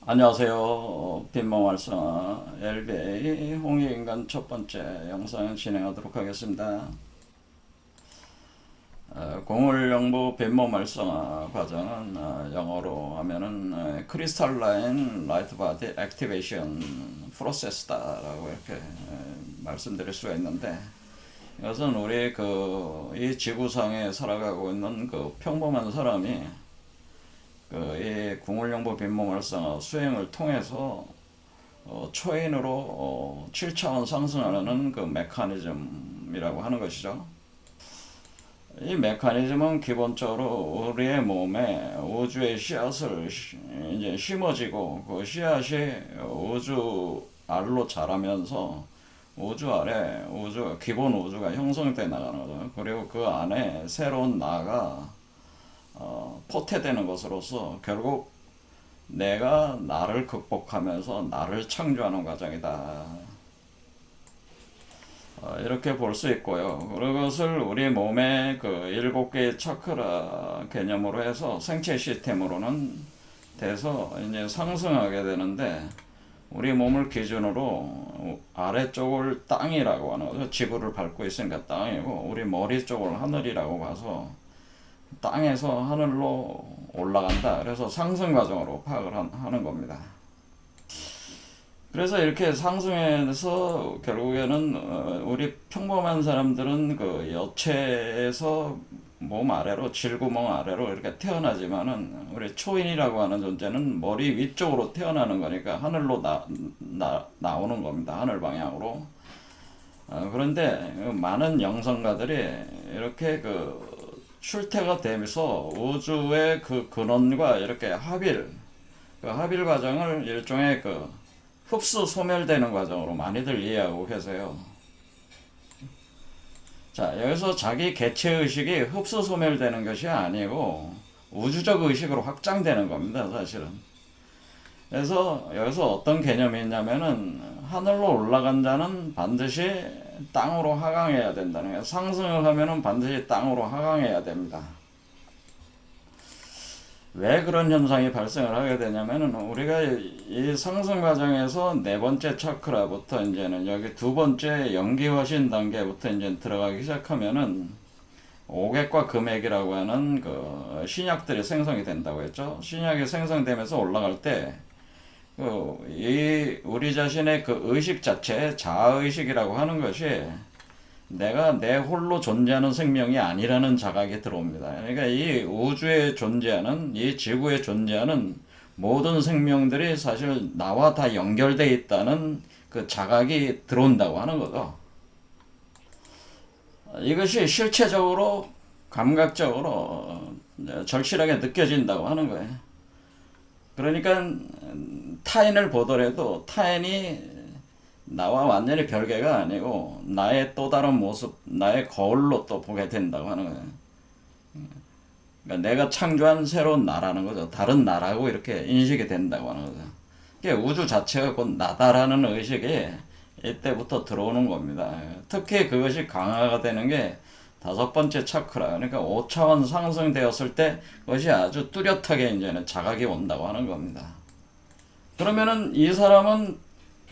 안녕하세요. 빈몸 활성화 LBA 홍익인간 첫 번째 영상 진행하도록 하겠습니다. 공울영부 빈몸 활성화 과정은 영어로 하면은 크리스탈라인 라이트 바디 액티베이션 프로세스다라고 이렇게 말씀드릴 수가 있는데, 이것은 우리 이 지구상에 살아가고 있는 평범한 사람이 이 궁울영부 빈몸 활성화 수행을 통해서 초인으로 7차원 상승하는 메커니즘이라고 하는 것이죠. 이 메커니즘은 기본적으로 우리의 몸에 우주의 씨앗을 이제 심어지고, 그 씨앗이 우주 알로 자라면서 우주 아래 기본 우주가 형성돼 나가는 거죠. 그리고 그 안에 새로운 나가 포태되는 것으로서 결국 내가 나를 극복하면서 나를 창조하는 과정이다. 이렇게 볼 수 있고요. 그것을 우리 몸의 일곱 개의 차크라 개념으로 해서 생체 시스템으로는 돼서 이제 상승하게 되는데, 우리 몸을 기준으로 아래쪽을 땅이라고 하는 거죠. 지구를 밟고 있으니까 땅이고, 우리 머리 쪽을 하늘이라고 봐서 땅에서 하늘로 올라간다. 그래서 상승 과정으로 파악을 하는 겁니다. 그래서 이렇게 상승해서 결국에는 우리 평범한 사람들은 여체에서 몸 아래로, 질구멍 아래로 이렇게 태어나지만은, 우리 초인이라고 하는 존재는 머리 위쪽으로 태어나는 거니까 하늘로 나오는 겁니다. 하늘 방향으로. 그런데 많은 영성가들이 이렇게 출퇴가 되면서 우주의 근원과 이렇게 합일 과정을 일종의 흡수 소멸되는 과정으로 많이들 이해하고 계세요. 자, 여기서 자기 개체 의식이 흡수 소멸되는 것이 아니고 우주적 의식으로 확장되는 겁니다, 사실은. 그래서 여기서 어떤 개념이 있냐면은, 하늘로 올라간 자는 반드시 땅으로 하강해야 된다는 거예요. 상승을 하면은 반드시 땅으로 하강해야 됩니다. 왜 그런 현상이 발생을 하게 되냐면은, 우리가 이 상승 과정에서 네 번째 차크라부터 이제는 여기 두 번째 연기화신 단계부터 이제 들어가기 시작하면은 오객과 금액이라고 하는 신약들이 생성이 된다고 했죠. 신약이 생성되면서 올라갈 때 우리 자신의 의식 자체, 자아의식이라고 하는 것이 내가 내 홀로 존재하는 생명이 아니라는 자각이 들어옵니다. 그러니까 이 우주에 존재하는, 이 지구에 존재하는 모든 생명들이 사실 나와 다 연결되어 있다는 자각이 들어온다고 하는 거죠. 이것이 실체적으로, 감각적으로 절실하게 느껴진다고 하는 거예요. 그러니까 타인을 보더라도 타인이 나와 완전히 별개가 아니고 나의 또 다른 모습, 나의 거울로 또 보게 된다고 하는 거예요. 그러니까 내가 창조한 새로운 나라는 거죠. 다른 나라고 이렇게 인식이 된다고 하는 거죠. 그러니까 우주 자체가 곧 나다라는 의식이 이때부터 들어오는 겁니다. 특히 그것이 강화가 되는 게 다섯 번째 차크라, 그러니까 5차원 상승되었을 때 그것이 아주 뚜렷하게 이제는 자각이 온다고 하는 겁니다. 그러면은 이 사람은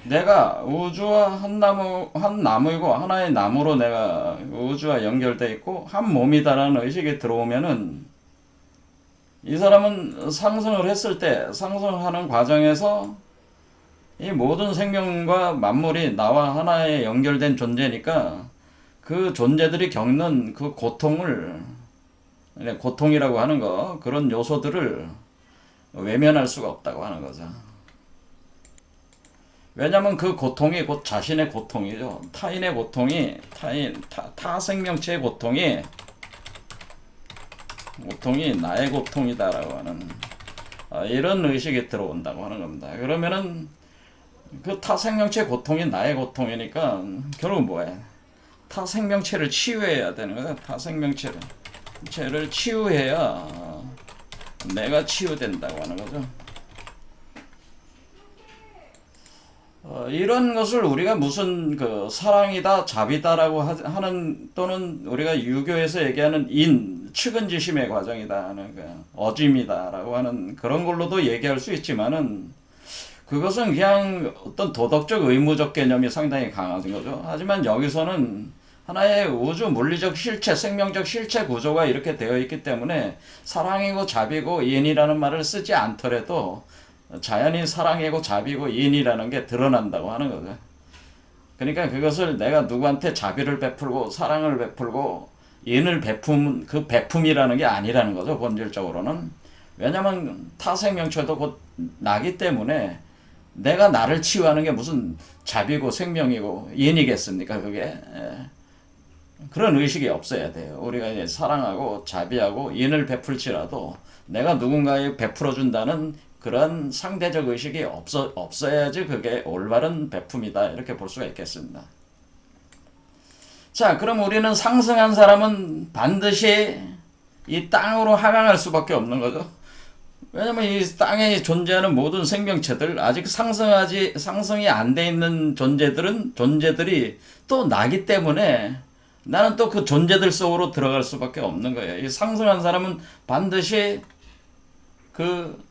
내가 우주와 한 나무이고 하나의 나무로 내가 우주와 연결돼 있고 한 몸이다라는 의식이 들어오면은, 이 사람은 상승을 했을 때, 상승하는 과정에서 이 모든 생명과 만물이 나와 하나에 연결된 존재니까 그 존재들이 겪는 그 고통이라고 하는 거, 그런 요소들을 외면할 수가 없다고 하는 거죠. 왜냐면 그 고통이 곧 자신의 고통이죠. 타인의 고통이, 타 생명체의 고통이 나의 고통이다라고 하는 이런 의식이 들어온다고 하는 겁니다. 그러면은 타 생명체 고통이 나의 고통이니까 결국 뭐야? 타 생명체를 치유해야 되는 거야. 타 생명체를 치유해야 내가 치유된다고 하는 거죠. 이런 것을 우리가 무슨 사랑이다, 자비다라고 하는, 또는 우리가 유교에서 얘기하는 측은지심의 과정이다, 어짐이다라고 하는 그런 걸로도 얘기할 수 있지만은, 그것은 그냥 어떤 도덕적 의무적 개념이 상당히 강한 거죠. 하지만 여기서는 하나의 우주 물리적 실체, 생명적 실체 구조가 이렇게 되어 있기 때문에 사랑이고 자비고 인이라는 말을 쓰지 않더라도 자연히 사랑이고 자비고 인이라는 게 드러난다고 하는 거죠. 그러니까 그것을 내가 누구한테 자비를 베풀고 사랑을 베풀고 인을 그 베품이라는 게 아니라는 거죠. 본질적으로는. 왜냐면 타 생명체도 곧 나기 때문에 내가 나를 치유하는 게 무슨 자비고 생명이고 인이겠습니까? 그게. 그런 의식이 없어야 돼요. 우리가 이제 사랑하고 자비하고 인을 베풀지라도 내가 누군가에 베풀어준다는 그런 상대적 의식이 없어야지 그게 올바른 베품이다. 이렇게 볼 수가 있겠습니다. 자, 그럼 우리는 상승한 사람은 반드시 이 땅으로 하강할 수밖에 없는 거죠. 왜냐면 이 땅에 존재하는 모든 생명체들, 아직 상승이 안 돼 있는 존재들이 또 나기 때문에 나는 또 그 존재들 속으로 들어갈 수밖에 없는 거예요. 이 상승한 사람은 반드시 그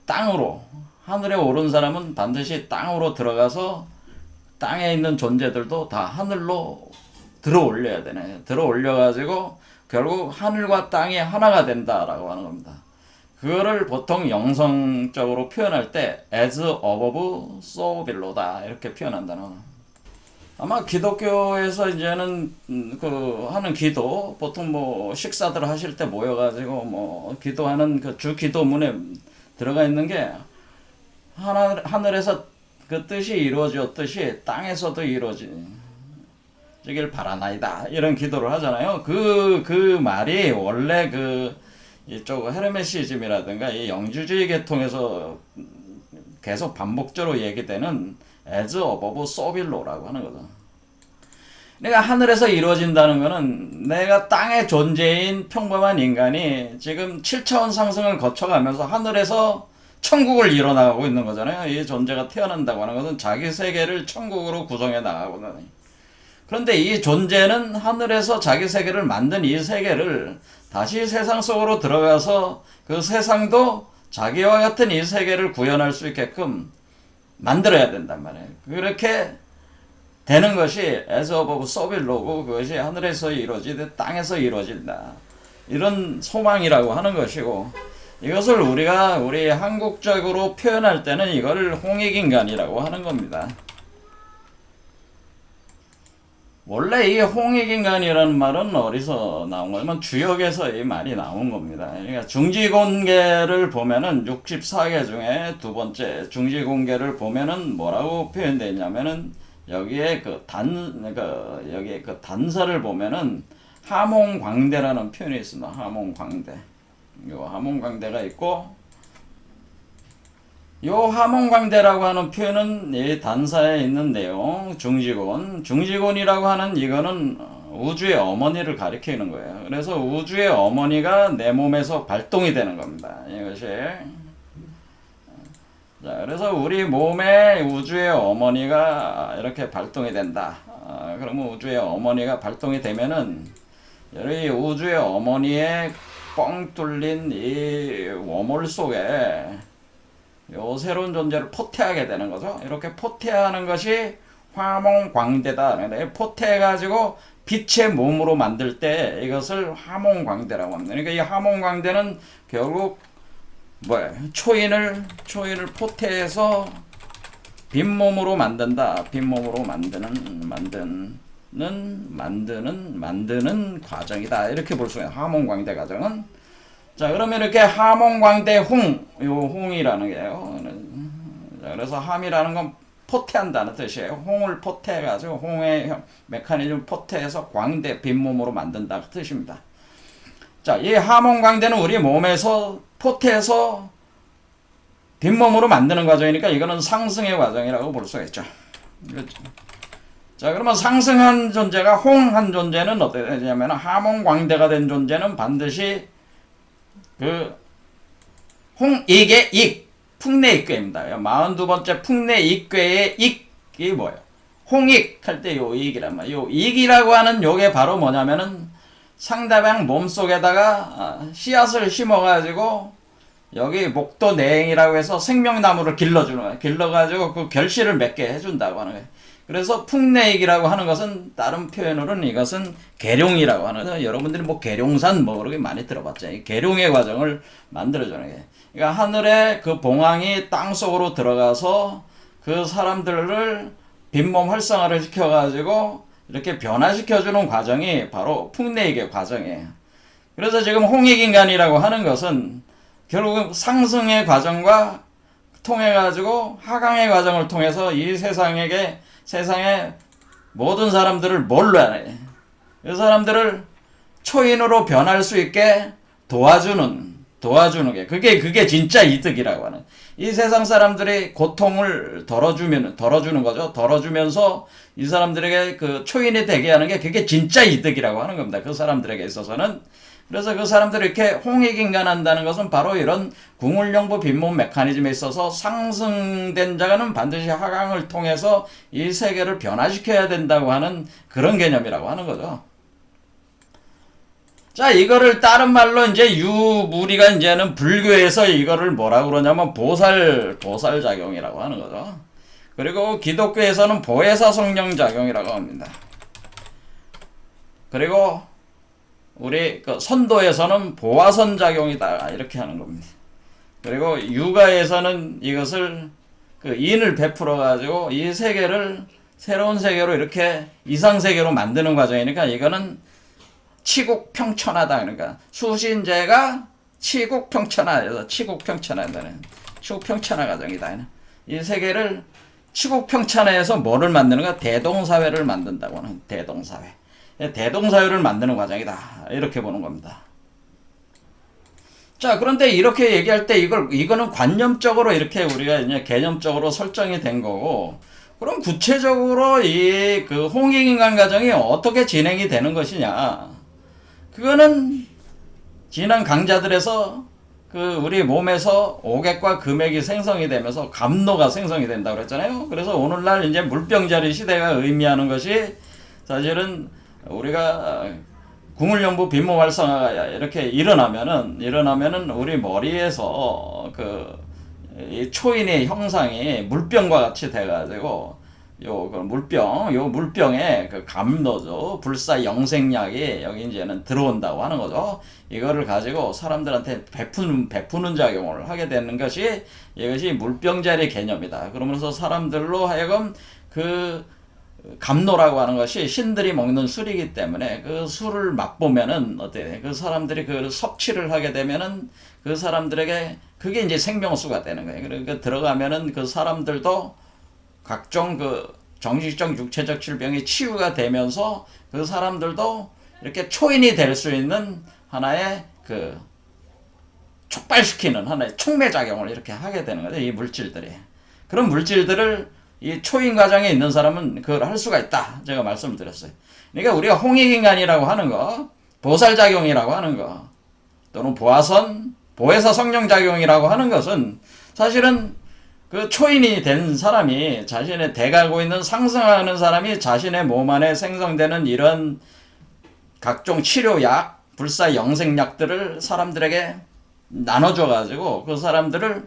땅으로, 하늘에 오른 사람은 반드시 땅으로 들어가서 땅에 있는 존재들도 다 하늘로 들어 올려야 되네. 들어 올려가지고 결국 하늘과 땅이 하나가 된다라고 하는 겁니다. 그거를 보통 영성적으로 표현할 때 as above so below다 이렇게 표현한다는 거예요. 아마 기독교에서 이제는 그 하는 기도 보통 뭐 식사들 하실 때 모여가지고 뭐 기도하는 그 주 기도문에 들어가 있는 게 하늘에서 그 뜻이 이루어졌듯이 땅에서도 이루어지길 바라나이다 이런 기도를 하잖아요. 그 말이 원래 이쪽 헤르메시즘이라든가 이 영주주의 계통에서 계속 반복적으로 얘기되는 as above so below라고 하는 거죠. 내가 하늘에서 이루어진다는 거는 내가 땅의 존재인 평범한 인간이 지금 7차원 상승을 거쳐가면서 하늘에서 천국을 이뤄나가고 있는 거잖아요. 이 존재가 태어난다고 하는 것은 자기 세계를 천국으로 구성해 나가거든요. 그런데 이 존재는 하늘에서 자기 세계를 만든 이 세계를 다시 세상 속으로 들어가서 그 세상도 자기와 같은 이 세계를 구현할 수 있게끔 만들어야 된단 말이에요. 그렇게 되는 것이 as above so below고 그것이 하늘에서 이루어지듯 땅에서 이루어진다. 이런 소망이라고 하는 것이고 이것을 우리 한국적으로 표현할 때는 이거를 홍익인간이라고 하는 겁니다. 원래 이 홍익인간이라는 말은 어디서 나온 거냐면 주역에서 이 말이 나온 겁니다. 그러니까 중지공계를 보면은 64개 중에 두 번째 중지공계를 보면은 뭐라고 표현되어 있냐면은 여기에 여기에 그 단서를 보면은 하몽광대라는 표현이 있습니다. 하몽광대. 요 하몽광대가 있고 요 하몽광대라고 하는 표현은 이 단사에 있는 내용 중지곤이라고 하는 이거는 우주의 어머니를 가리키는 거예요. 그래서 우주의 어머니가 내 몸에서 발동이 되는 겁니다. 이것이 자, 그래서 우리 몸에 우주의 어머니가 이렇게 발동이 된다. 그러면 우주의 어머니가 발동이 되면은 이 우주의 어머니의 뻥 뚫린 이 워몰 속에 요 새로운 존재를 포태하게 되는 거죠. 이렇게 포태하는 것이 화몽광대다. 포태해가지고 빛의 몸으로 만들 때 이것을 화몽광대라고 합니다. 그러니까 이 화몽광대는 결국 초인을 포태해서 빈몸으로 만든다. 빈몸으로 만드는 과정이다. 이렇게 볼 수 있어요. 하몽광대 과정은. 자, 그러면 이렇게 하몽광대 홍이라는 게요. 자, 그래서 함이라는 건 포태한다는 뜻이에요. 홍을 포태해가지고 홍의 메커니즘 포태해서 광대 빈몸으로 만든다 그 뜻입니다. 자, 이 하몽광대는 우리 몸에서 포태해서 빈몸으로 만드는 과정이니까 이거는 상승의 과정이라고 볼 수가 있죠. 그렇죠. 자, 그러면 상승한 존재가 홍한 존재는 어떻게 되냐면 하몽광대가 된 존재는 반드시 홍익의 익, 풍내익괴입니다. 42번째 풍내익괴의 익이 뭐예요? 홍익 할 때 요 익이란 말이에요. 요 익이라고 하는 요게 바로 뭐냐면은 상대방 몸속에다가 씨앗을 심어가지고 여기 목도 내행이라고 해서 생명나무를 길러주는 거예요. 길러가지고 그 결실을 맺게 해준다고 하는 거예요. 그래서 풍내익이라고 하는 것은 다른 표현으로는 이것은 계룡이라고 하는 거예요. 여러분들이 뭐 계룡산 뭐 그렇게 많이 들어봤죠. 이 계룡의 과정을 만들어주는 거예요. 그러니까 하늘에 그 봉황이 땅 속으로 들어가서 그 사람들을 빈몸 활성화를 시켜가지고 이렇게 변화시켜주는 과정이 바로 풍내익의 과정이에요. 그래서 지금 홍익인간이라고 하는 것은 결국 상승의 과정과 통해가지고 하강의 과정을 통해서 이 세상의 모든 사람들을 뭘로 하냐. 이 사람들을 초인으로 변할 수 있게 도와주는 게 그게 진짜 이득이라고 하는. 이 세상 사람들이 고통을 덜어주는 거죠. 덜어주면서 이 사람들에게 그 초인이 되게 하는 게 그게 진짜 이득이라고 하는 겁니다. 그 사람들에게 있어서는. 그래서 그 사람들이 이렇게 홍익인간한다는 것은 바로 이런 궁울령부 빈몸 메커니즘에 있어서 상승된 자가는 반드시 하강을 통해서 이 세계를 변화시켜야 된다고 하는 그런 개념이라고 하는 거죠. 자, 이거를 다른 말로 이제 우리가 이제는 불교에서 이거를 뭐라고 그러냐면 보살작용이라고 하는 거죠. 그리고 기독교에서는 보혜사 성령 작용이라고 합니다. 그리고 우리 그 선도에서는 보화선 작용이다 이렇게 하는 겁니다. 그리고 유가에서는 이것을 그 인을 베풀어 가지고 이 세계를 새로운 세계로 이렇게 이상 세계로 만드는 과정이니까 이거는 치국평천하다. 그러니까 수신제가 치국평천하다. 치국평천화 과정이다. 이 세계를 치국평천화해서 뭐를 만드는가? 대동사회를 만든다고 하는 대동사회. 대동사회를 만드는 과정이다. 이렇게 보는 겁니다. 자, 그런데 이렇게 얘기할 때 이거는 관념적으로 이렇게 우리가 이제 개념적으로 설정이 된 거고, 그럼 구체적으로 이 그 홍익인간 과정이 어떻게 진행이 되는 것이냐? 그거는 지난 강좌들에서 그 우리 몸에서 오객과 금액이 생성이 되면서 감노가 생성이 된다고 그랬잖아요. 그래서 오늘날 이제 물병자리 시대가 의미하는 것이 사실은 우리가 궁울연부 빈몸 활성화가 이렇게 일어나면은 우리 머리에서 이 초인의 형상이 물병과 같이 돼가지고 요 물병에 그 감노죠. 불사 영생약이 여기 이제는 들어온다고 하는 거죠. 이거를 가지고 사람들한테 베푸는 작용을 하게 되는 것이 이것이 물병자리 개념이다. 그러면서 사람들로 하여금 그 감노라고 하는 것이 신들이 먹는 술이기 때문에 그 술을 맛보면은 어때? 그 사람들이 그 섭취를 하게 되면은 그 사람들에게 그게 이제 생명수가 되는 거예요. 그러니까 들어가면은 그 사람들도 각종 그 정신적 육체적 질병이 치유가 되면서 그 사람들도 이렇게 초인이 될 수 있는 하나의 그 촉발시키는 하나의 촉매작용을 이렇게 하게 되는 거죠. 이 물질들이. 그런 물질들을 이 초인 과정에 있는 사람은 그걸 할 수가 있다. 제가 말씀을 드렸어요. 그러니까 우리가 홍익인간이라고 하는 거, 보살작용이라고 하는 거, 또는 보혜사 성령작용이라고 하는 것은 사실은 그 초인이 된 사람이 자신의 대가고 있는 상승하는 사람이 자신의 몸 안에 생성되는 이런 각종 치료약, 불사 영생약들을 사람들에게 나눠줘가지고 그 사람들을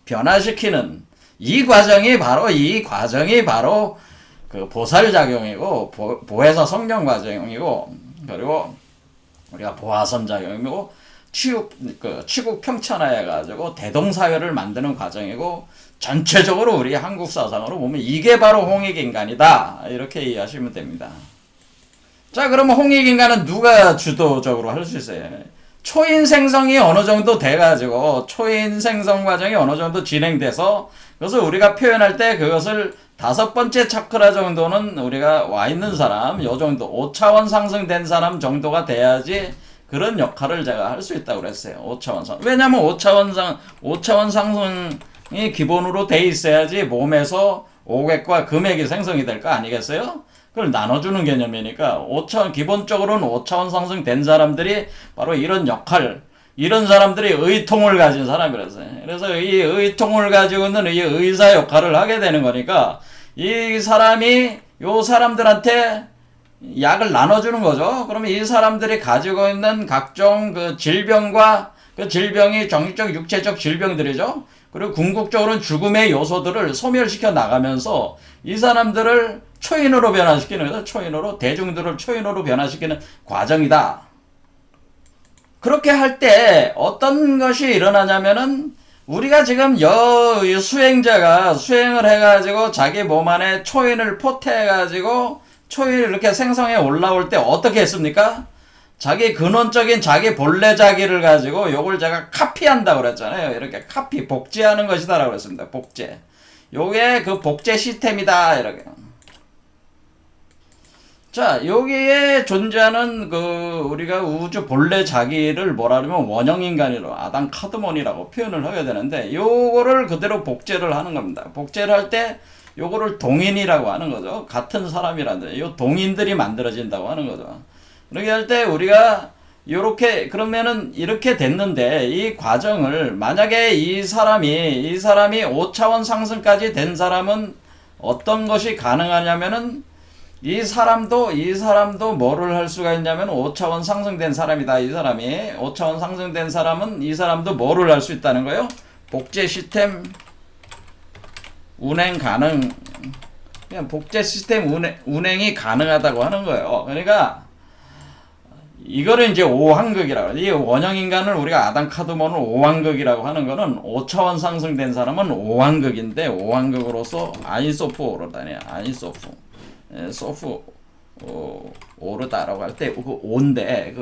변화시키는 이 과정이 바로 그 보살작용이고 보혜사 성령 과정이고 그리고 우리가 보화선 작용이고 치국 평천화해가지고 대동사회를 만드는 과정이고 전체적으로 우리 한국 사상으로 보면 이게 바로 홍익인간이다. 이렇게 이해하시면 됩니다. 자, 그러면 홍익인간은 누가 주도적으로 할 수 있어요? 초인 생성이 어느 정도 돼가지고 초인 생성 과정이 어느 정도 진행돼서 그것을 우리가 표현할 때 그것을 5번째 차크라 정도는 우리가 와 있는 사람, 요 정도 5차원 상승된 사람 정도가 돼야지 그런 역할을 제가 할 수 있다고 그랬어요. 5차원 상승. 왜냐면 5차원 상승이 기본으로 돼 있어야지 몸에서 오객과 금액이 생성이 될 거 아니겠어요? 그걸 나눠주는 개념이니까 기본적으로는 5차원 상승된 사람들이 바로 이런 역할, 이런 사람들이 의통을 가진 사람이라서요. 그래서 이 의통을 가지고 있는 이 의사 역할을 하게 되는 거니까 이 사람이 요 사람들한테 약을 나눠주는 거죠. 그러면 이 사람들이 가지고 있는 각종 그 질병과 그 질병이 정신적, 육체적 질병들이죠. 그리고 궁극적으로는 죽음의 요소들을 소멸시켜 나가면서 이 사람들을 초인으로 변화시키는 거죠. 초인으로, 대중들을 초인으로 변화시키는 과정이다. 그렇게 할 때 어떤 것이 일어나냐면은 우리가 지금 수행자가 수행을 해가지고 자기 몸 안에 초인을 포태해가지고 초인을 이렇게 생성해 올라올 때 어떻게 했습니까? 자기 근원적인 자기 본래 자기를 가지고 요걸 제가 카피한다고 그랬잖아요. 이렇게 카피, 복제하는 것이다 라고 그랬습니다. 복제. 요게 그 복제 시스템이다. 이렇게. 자, 여기에 존재하는 우리가 우주 본래 자기를 뭐라 그러면 원형인간이라고, 아담 카드몬이라고 표현을 하게 되는데, 요거를 그대로 복제를 하는 겁니다. 복제를 할 때, 요거를 동인이라고 하는 거죠. 같은 사람이라는데, 요 동인들이 만들어진다고 하는 거죠. 그렇게 할 때, 우리가, 그러면은 이렇게 됐는데, 이 과정을, 만약에 이 사람이 5차원 상승까지 된 사람은 어떤 것이 가능하냐면은, 이 사람도 뭐를 할 수가 있냐면 5차원 상승된 사람이다. 이 사람이 5차원 상승된 사람은 이 사람도 뭐를 할 수 있다는 거예요? 복제 시스템 운행 가능. 그냥 복제 시스템 운행이 가능하다고 하는 거예요. 그러니까 이거를 이제 5환극이라고. 이 원형인간을 우리가 아담 카드몬을 5환극이라고 하는 거는 5차원 상승된 사람은 5환극인데 5환극으로서 아인소프 오르다니. 아인소프. 소프 오르다라고 할 때 그 5인데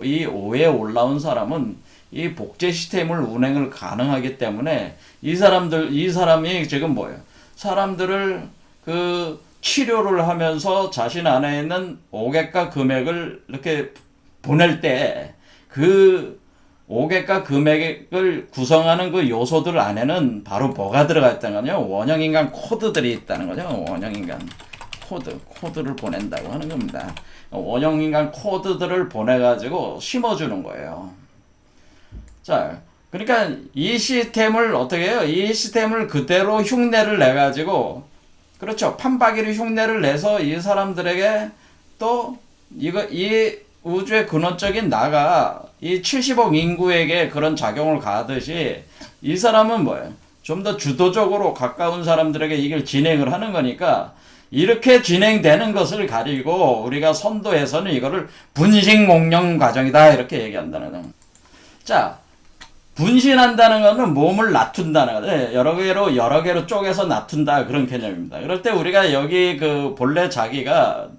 이 5에 올라온 사람은 이 복제 시스템을 운행을 가능하기 때문에 이 사람이 지금 뭐예요? 사람들을 치료를 하면서 자신 안에 있는 오객과 금액을 이렇게 보낼 때 오객과 금액을 구성하는 그 요소들 안에는 바로 뭐가 들어가 있다는 거냐? 원형인간 코드들이 있다는 거죠. 원형인간 코드를 보낸다고 하는 겁니다. 원형인간 코드들을 보내가지고 심어주는 거예요. 자, 그러니까 이 시스템을 어떻게 해요? 이 시스템을 그대로 흉내를 내가지고, 그렇죠. 판박이를 흉내를 내서 이 사람들에게 또, 이 우주의 근원적인 나가 이 70억 인구에게 그런 작용을 가하듯이 이 사람은 뭐예요? 좀 더 주도적으로 가까운 사람들에게 이걸 진행을 하는 거니까 이렇게 진행되는 것을 가리고 우리가 선도에서는 이거를 분식몽령 과정이다 이렇게 얘기한다는 거예요. 자, 분신한다는 것은 몸을 낮춘다는 거죠. 여러 개로 쪼개서 낮춘다 그런 개념입니다. 그럴 때 우리가 여기 본래 자기가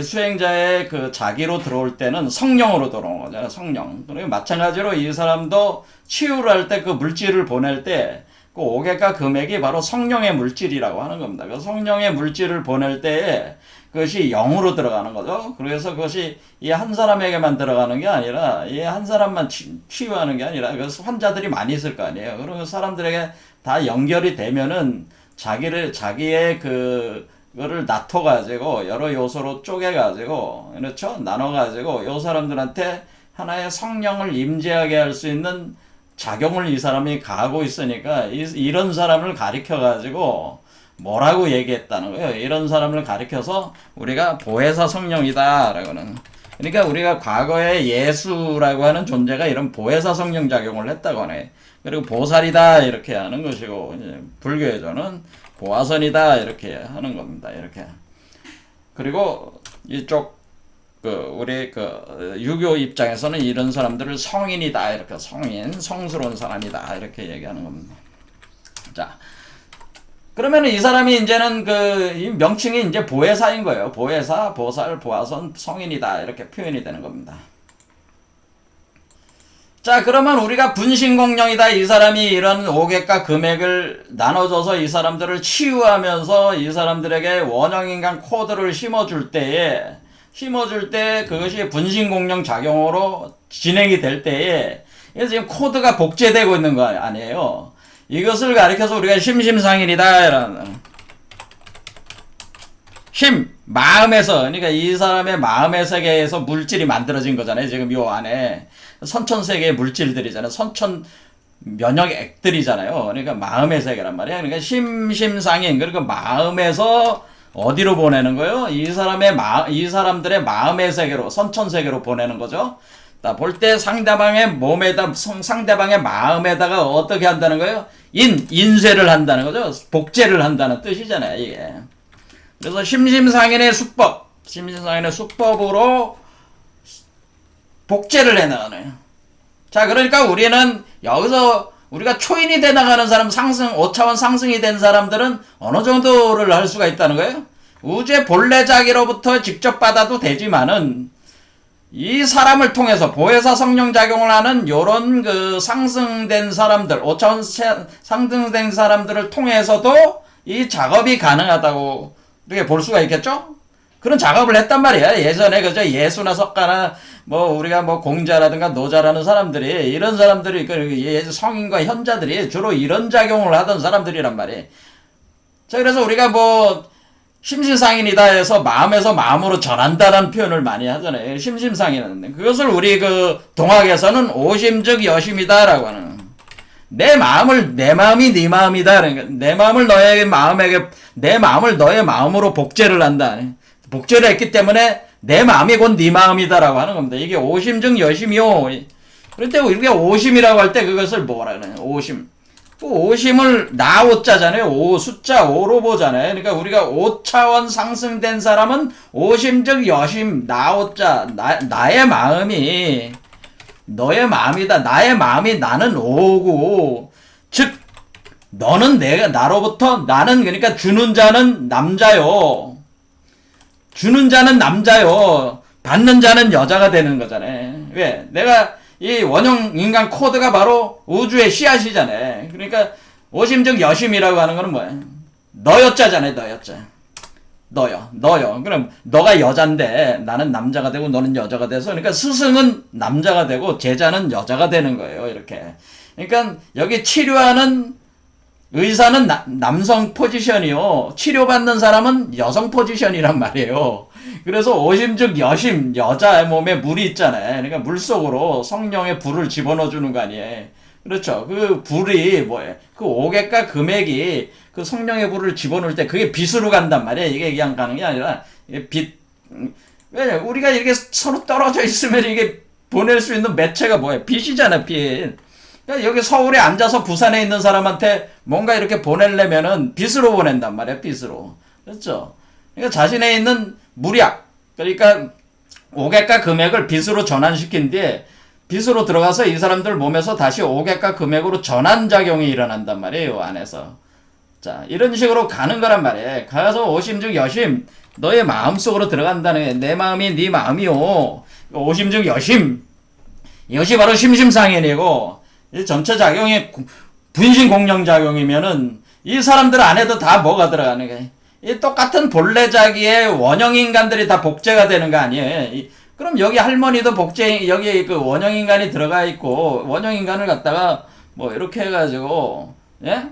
수행자의 자기로 들어올 때는 성령으로 들어오는 거잖아요. 성령. 그리고 마찬가지로 이 사람도 치유를 할 때 물질을 보낼 때 오객과 금액이 바로 성령의 물질이라고 하는 겁니다. 그 성령의 물질을 보낼 때에 그것이 영으로 들어가는 거죠. 그래서 그것이 이 한 사람에게만 들어가는 게 아니라 이 한 사람만 치유하는 게 아니라 그래서 환자들이 많이 있을 거 아니에요. 그러면 사람들에게 다 연결이 되면은 자기의 그거를 나눠가지고 여러 요소로 쪼개가지고 그렇죠? 나눠가지고 요 사람들한테 하나의 성령을 임재하게 할 수 있는 작용을 이 사람이 가하고 있으니까 이런 사람을 가리켜가지고 뭐라고 얘기했다는 거예요. 이런 사람을 가리켜서 우리가 보혜사 성령이다 라고는. 그러니까 우리가 과거에 예수라고 하는 존재가 이런 보혜사 성령 작용을 했다고 하네. 그리고 보살이다 이렇게 하는 것이고 이제 불교에서는 보아선이다 이렇게 하는 겁니다. 이렇게. 그리고 이쪽 우리 유교 입장에서는 이런 사람들을 성인이다 이렇게 성스러운 사람이다 이렇게 얘기하는 겁니다. 자, 그러면 이 사람이 이제는 이 명칭이 이제 보혜사인 거예요. 보혜사, 보살, 보아선, 성인이다 이렇게 표현이 되는 겁니다. 자, 그러면 우리가 분신공령이다. 이 사람이 이런 오객과 금액을 나눠줘서 이 사람들을 치유하면서 이 사람들에게 원형인간 코드를 심어줄 때 그것이 분신공령 작용으로 진행이 될 때에 그래서 지금 코드가 복제되고 있는 거 아니에요. 이것을 가리켜서 우리가 심심상인이다 이라는 마음에서 그러니까 이 사람의 마음의 세계에서 물질이 만들어진 거잖아요. 지금 요 안에 선천세계의 물질들이잖아요. 선천 면역액들이잖아요. 그러니까 마음의 세계란 말이야. 그러니까 심심상인 그러니까 마음에서 어디로 보내는 거예요? 이 사람들의 마음의 세계로, 선천 세계로 보내는 거죠. 볼 때 상대방의 몸에다, 상대방의 마음에다가 어떻게 한다는 거예요? 인쇄를 한다는 거죠. 복제를 한다는 뜻이잖아요, 이게. 그래서 심심상인의 수법으로 복제를 해나가네요. 자, 그러니까 우리는 여기서 우리가 초인이 돼 나가는 사람, 5차원 상승이 된 사람들은 어느 정도를 할 수가 있다는 거예요? 우주의 본래 자기로부터 직접 받아도 되지만은, 이 사람을 통해서 보혜사 성령 작용을 하는 요런 그 상승된 사람들, 5차원 상승된 사람들을 통해서도 이 작업이 가능하다고 이렇게 볼 수가 있겠죠? 그런 작업을 했단 말이야. 예전에 그저 예수나 석가나 뭐 우리가 뭐 공자라든가 노자라는 사람들이, 이런 사람들이 그 성인과 현자들이 주로 이런 작용을 하던 사람들이란 말이에요. 자, 그래서 우리가 뭐 심심상인이다 해서 마음에서 마음으로 전한다라는 표현을 많이 하잖아요. 심심상인은 그것을 우리 그 동학에서는 오심즉 여심이다라고 하는, 내 마음이 네 마음이다. 그러니까 내 마음을 너의 마음에게, 내 마음을 너의 마음으로 복제를 한다. 복제를 했기 때문에 내 마음이 곧 네 마음이다라고 하는 겁니다. 이게 오심즉 여심이요. 그럴 때 우리가 오심이라고 할 때 그것을 뭐라 그러냐? 오심. 오심을 나오자잖아요. 숫자 5로 보잖아요. 그러니까 우리가 5차원 상승된 사람은 오심즉 여심, 나오자, 나의 마음이 너의 마음이다. 나의 마음이 나는 5고, 즉 너는 나로부터, 나는 그러니까 주는 자는 남자요. 주는 자는 남자요. 받는 자는 여자가 되는 거잖아요. 왜? 내가 이 원형 인간 코드가 바로 우주의 씨앗이잖아요. 그러니까 오심즉 여심이라고 하는 거는 뭐야? 너여자잖아요. 너요. 그럼 너가 여잔데 나는 남자가 되고 너는 여자가 돼서, 그러니까 스승은 남자가 되고 제자는 여자가 되는 거예요. 이렇게. 그러니까 여기 치료하는 의사는 남성 포지션이요, 치료받는 사람은 여성 포지션이란 말이에요. 그래서 오심즉 여심, 여자의 몸에 물이 있잖아요. 그러니까 물 속으로 성령의 불을 집어넣어 주는 거 아니에요. 그렇죠. 그 불이 뭐예요? 그 오객과 금액이 그 성령의 불을 집어넣을 때 그게 빛으로 간단 말이에요. 이게 그냥 가는 게 아니라 왜냐, 우리가 이렇게 서로 떨어져 있으면 이게 보낼 수 있는 매체가 뭐예요? 빛이잖아, 빛. 그러니까 여기 서울에 앉아서 부산에 있는 사람한테 뭔가 이렇게 보내려면은 빛으로 보낸단 말이야, 빛으로. 그렇죠? 그러니까 자신에 있는 무략, 그러니까 오객과 금액을 빛으로 전환시킨 뒤에 빛으로 들어가서 이 사람들 몸에서 다시 오객과 금액으로 전환작용이 일어난단 말이에요, 안에서. 자, 이런 식으로 가는 거란 말이에요. 가서 오심즉 여심, 너의 마음속으로 들어간다는 게, 내 마음이 네 마음이요. 오심즉 여심, 이것이 바로 심심상인이고, 이 전체 작용이 분신공룡작용이면은 이 사람들 안에도 다 뭐가 들어가는 거예요? 이 똑같은 본래 자기의 원형인간들이 다 복제가 되는 거 아니에요? 그럼 여기 할머니도 여기 그 원형인간이 들어가 있고, 원형인간을 갖다가 뭐 이렇게 해가지고, 예?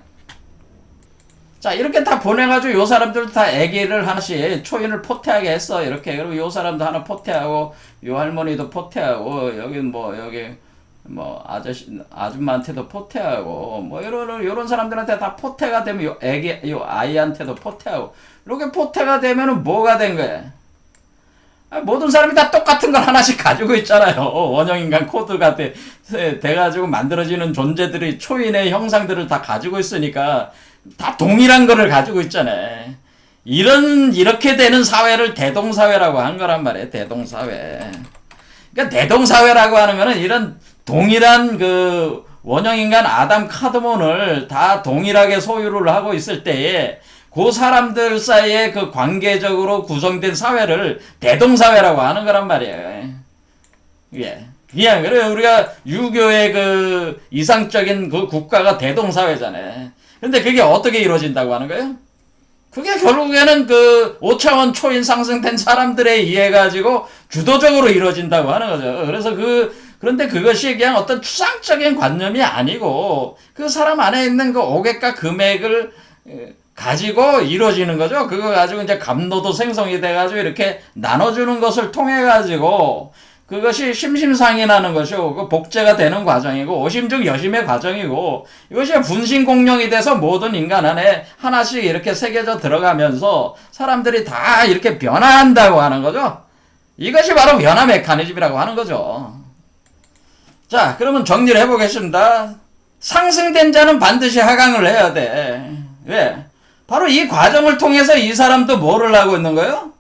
자, 이렇게 다 보내가지고 요 사람들 다 애기를 하나씩 초인을 포태하게 했어. 이렇게. 그리고 요 사람도 하나 포태하고, 요 할머니도 포태하고, 여기 뭐 아줌마한테도 포태하고, 뭐 요런 사람들한테 다 포태가 되면 요 아이한테도 포태하고, 이렇게 포태가 되면은 뭐가 된 거야? 모든 사람이 다 똑같은 걸 하나씩 가지고 있잖아요. 원형인간 코드가 돼가지고 만들어지는 존재들이 초인의 형상들을 다 가지고 있으니까 다 동일한 거를 가지고 있잖아요. 이렇게 되는 사회를 대동사회라고 한 거란 말이에요. 대동사회. 그러니까 대동사회라고 하는 거는 이런 동일한 그 원형인간 아담 카드몬을 다 동일하게 소유를 하고 있을 때에 그 사람들 사이에 그 관계적으로 구성된 사회를 대동사회라고 하는 거란 말이에요. 예. 그냥, 그래, 우리가 유교의 그 이상적인 그 국가가 대동사회잖아요. 근데 그게 어떻게 이루어진다고 하는 거예요? 그게 결국에는 그 5차원 초인 상승된 사람들에 의해 가지고 주도적으로 이루어진다고 하는 거죠. 그래서 그런데 그것이 그냥 어떤 추상적인 관념이 아니고 그 사람 안에 있는 그 오객과 금액을 가지고 이루어지는 거죠. 그거 가지고 이제 감로도 생성이 돼가지고 이렇게 나눠주는 것을 통해가지고 그것이 심심상인하는 것이고, 그 복제가 되는 과정이고, 오심즉 여심의 과정이고, 이것이 분신공룡이 돼서 모든 인간 안에 하나씩 이렇게 새겨져 들어가면서 사람들이 다 이렇게 변화한다고 하는 거죠. 이것이 바로 변화 메커니즘이라고 하는 거죠. 자, 그러면 정리를 해보겠습니다. 상승된 자는 반드시 하강을 해야 돼. 왜? 바로 이 과정을 통해서 이 사람도 뭐를 하고 있는 거예요?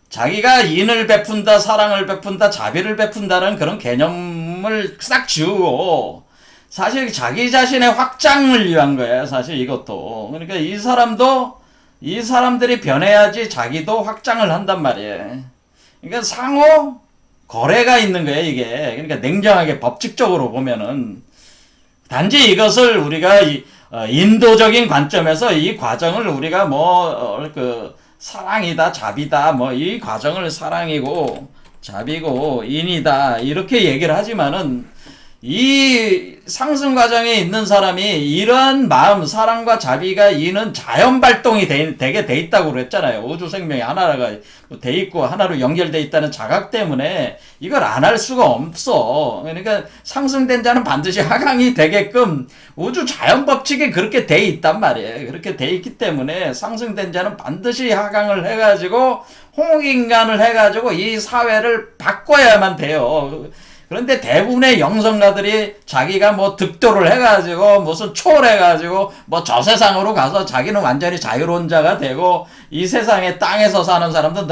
자기가 인을 베푼다, 사랑을 베푼다, 자비를 베푼다는 그런 개념을 싹 지우고 사실 자기 자신의 확장을 위한 거예요. 사실 이것도. 그러니까 이 사람도 이 사람들이 변해야지 자기도 확장을 한단 말이에요. 그러니까 상호 거래가 있는 거예요, 이게. 그러니까 냉정하게 법칙적으로 보면은 단지 이것을 우리가 인도적인 관점에서 이 과정을 우리가 사랑이다, 자비다, 이 과정을 사랑이고, 자비고, 인이다, 이렇게 얘기를 하지만은, 이 상승 과정에 있는 사람이 이러한 마음, 사랑과 자비가 인은 자연 발동이 되게 돼 있다고 그랬잖아요. 우주 생명이 하나가 돼 있고 하나로 연결돼 있다는 자각 때문에 이걸 안 할 수가 없어. 그러니까 상승된 자는 반드시 하강이 되게끔 우주 자연 법칙이 그렇게 돼 있단 말이에요. 그렇게 돼 있기 때문에 상승된 자는 반드시 하강을 해가지고 홍익인간을 해가지고 이 사회를 바꿔야만 돼요. 그런데 대부분의 영성가들이 자기가 득도를 해가지고 무슨 초월해가지고 저 세상으로 가서 자기는 완전히 자유로운 자가 되고 이 세상에 땅에서 사는 사람들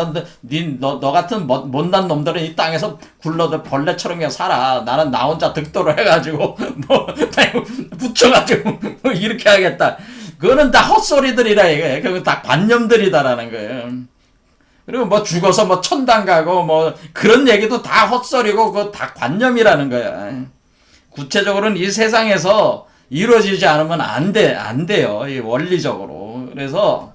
너 같은 못난 놈들은 이 땅에서 굴러도 벌레처럼 그냥 살아. 나는 나 혼자 득도를 해가지고 붙여가지고 이렇게 하겠다. 그거는 다 헛소리들이라 이거예요. 그거 다 관념들이다라는 거예요. 그리고 죽어서 천당 가고 그런 얘기도 다 헛소리고 그거 다 관념이라는 거야. 구체적으로는 이 세상에서 이루어지지 않으면 안 돼요. 이 원리적으로. 그래서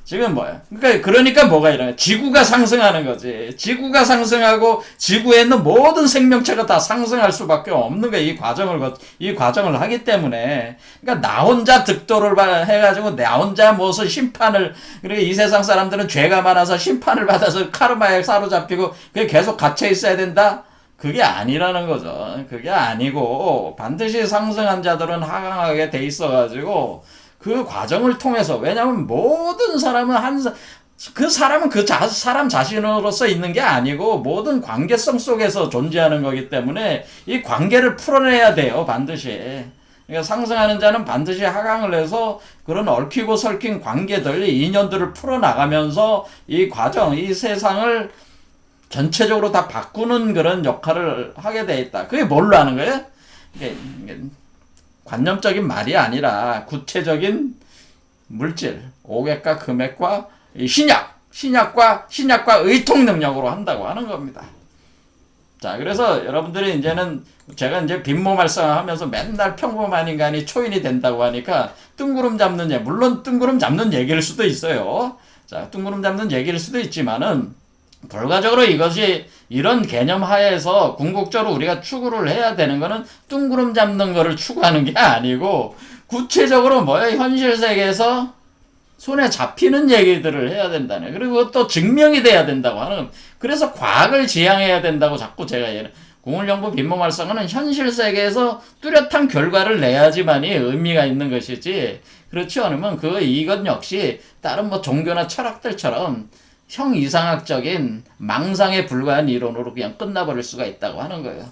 지금 뭐야? 그러니까 뭐가 일어나? 지구가 상승하는 거지. 지구가 상승하고 지구에 있는 모든 생명체가 다 상승할 수밖에 없는 거야. 이 과정을 하기 때문에. 그러니까 나 혼자 득도를 해가지고 나 혼자 무슨 심판을, 그리고 이 세상 사람들은 죄가 많아서 심판을 받아서 카르마에 사로잡히고 그게 계속 갇혀 있어야 된다? 그게 아니라는 거죠. 그게 아니고 반드시 상승한 자들은 하강하게 돼 있어가지고 그 과정을 통해서, 왜냐하면 모든 사람은 그 사람은 사람 자신으로서 있는 게 아니고 모든 관계성 속에서 존재하는 거기 때문에 이 관계를 풀어내야 돼요, 반드시. 그러니까 상승하는 자는 반드시 하강을 해서 그런 얽히고 설킨 관계들, 인연들을 풀어나가면서 이 과정, 이 세상을 전체적으로 다 바꾸는 그런 역할을 하게 돼 있다. 그게 뭘로 하는 거예요? 이게 관념적인 말이 아니라 구체적인 물질, 오객과 금액과 신약과 의통 능력으로 한다고 하는 겁니다. 자, 그래서 여러분들이 이제는 제가 이제 빈모말썽하면서 맨날 평범한 인간이 초인이 된다고 하니까 뜬구름 잡는 물론 뜬구름 잡는 얘기일 수도 있어요. 자, 뜬구름 잡는 얘기일 수도 있지만은 결과적으로 이것이 이런 개념 하에서 궁극적으로 우리가 추구를 해야 되는 거는 뜬구름 잡는 거를 추구하는 게 아니고 구체적으로 현실 세계에서 손에 잡히는 얘기들을 해야 된다네. 그리고 또 증명이 돼야 된다고 하는. 그래서 과학을 지향해야 된다고 자꾸 제가 궁울연구 빈모말썽은 현실 세계에서 뚜렷한 결과를 내야지만이 의미가 있는 것이지, 그렇지 않으면 이것 역시 다른 종교나 철학들처럼 형이상학적인 망상에 불과한 이론으로 그냥 끝나버릴 수가 있다고 하는 거예요.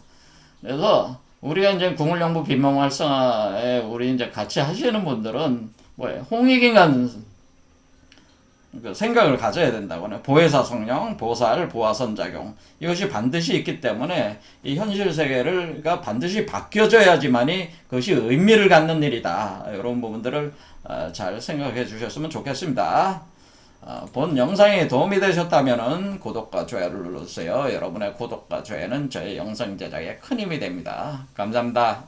그래서 우리가 이제 궁울연구 빈모말썽에 우리 이제 같이 하시는 분들은 홍익인간 생각을 가져야 된다고 하네. 보혜사 성령, 보살, 보아선작용, 이것이 반드시 있기 때문에 이 현실 세계가 반드시 바뀌어져야지만이 그것이 의미를 갖는 일이다. 이런 부분들을 잘 생각해 주셨으면 좋겠습니다. 본 영상이 도움이 되셨다면 구독과 좋아요를 눌러주세요. 여러분의 구독과 좋아요는 저의 영상 제작에 큰 힘이 됩니다. 감사합니다.